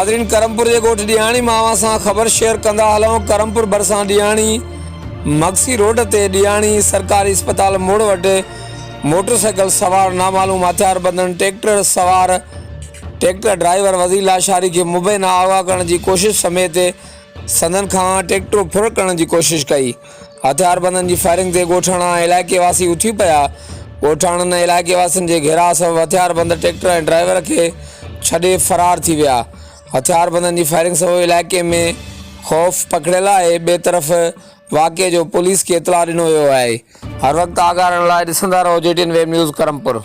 नाज़रीन, करमपुर के गोठ ॾियाणी मावा से खबर शेयर कंदा हलूं। करमपुर भरसा ॾियाणी मक्सी रोड ते ॾियाणी सरकारी अस्पताल मोड़ वटि मोटरसाइकिल सवार नामालूम हथियार बंदन ट्रैक्टर सवार ट्रैक्टर ड्राइवर वज़ीर लाशारी के मुबैना अगवा करण की कोशिश समेत संदन खां ट्रैक्टर फुर करण की कोशिश कई। हथियार बंदन की फायरिंग से गोठाणा इलाके वासी उठी पिया। गोठाणन इलाके वासियों के घेरा सबब हथियार बंद ट्रैक्टर और ड्राइवर के छे फरार थी विया। हथियार बंदन की फायरिंग सबब इलाके में खौफ पकड़ियल है। बे तरफ़ वाक़े जो पुलिस के इतला दिनो वियो है। हर वक्त आगाह रहण लाइ ॾिसंदा रहो JTN वेब न्यूज़ करमपुर।